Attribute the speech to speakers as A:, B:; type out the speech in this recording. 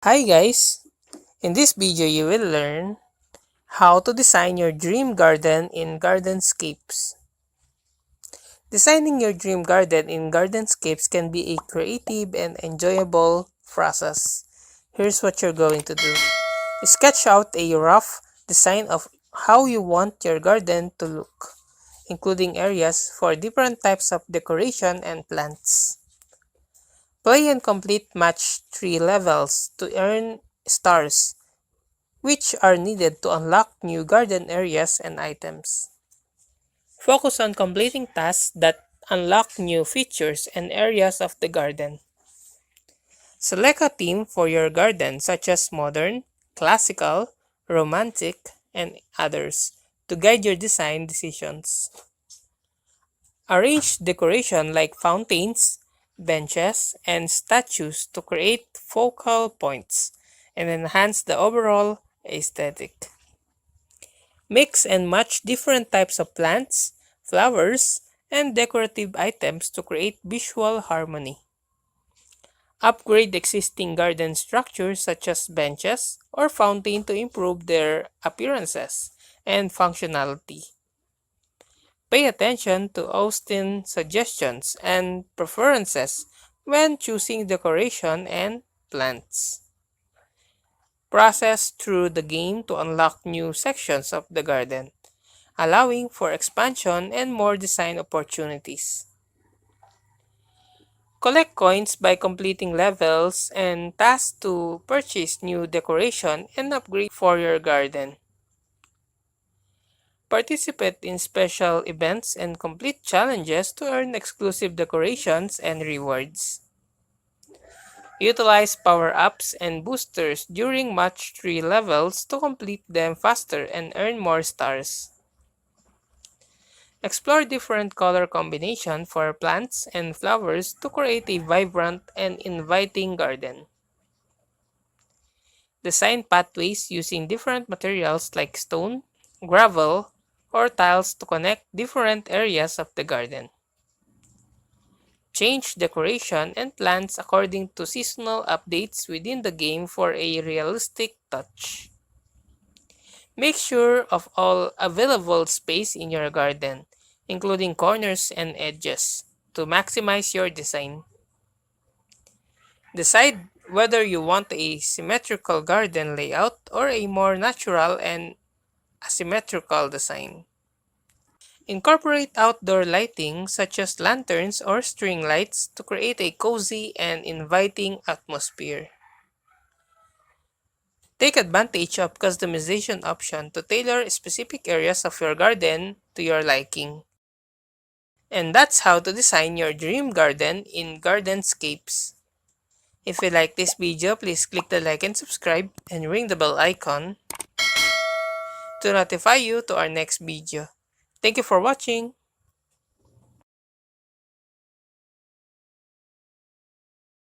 A: Hi guys! In this video you will learn how to design your dream garden in Gardenscapes. Designing your dream garden in Gardenscapes can be a creative and enjoyable process. Here's what you're going to do. Sketch out a rough design of how you want your garden to look, including areas for different types of decoration and plants. Play and complete match 3 levels to earn stars, which are needed to unlock new garden areas and items. Focus on completing tasks that unlock new features and areas of the garden. Select a theme for your garden such as modern, classical, romantic, and others to guide your design decisions. Arrange decoration like fountains, benches, and statues to create focal points and enhance the overall aesthetic. Mix and match different types of plants, flowers, and decorative items to create visual harmony. Upgrade existing garden structures such as benches or fountain to improve their appearances and functionality. Pay attention to Austin's suggestions and preferences when choosing decoration and plants. Process through the game to unlock new sections of the garden, allowing for expansion and more design opportunities. Collect coins by completing levels and tasks to purchase new decoration and upgrade for your garden. Participate in special events and complete challenges to earn exclusive decorations and rewards. Utilize power-ups and boosters during match 3 levels to complete them faster and earn more stars. Explore different color combinations for plants and flowers to create a vibrant and inviting garden. Design pathways using different materials like stone, gravel, or tiles to connect different areas of the garden. Change decoration and plants according to seasonal updates within the game for a realistic touch. Make sure of all available space in your garden, including corners and edges, to maximize your design. Decide whether you want a symmetrical garden layout or a more natural and asymmetrical design. Incorporate outdoor lighting such as lanterns or string lights to create a cozy and inviting atmosphere. Take advantage of customization option to tailor specific areas of your garden to your liking. And that's how to design your dream garden in Gardenscapes. If you like this video, please click the like and subscribe and ring the bell icon to notify you to our next video. Thank you for watching.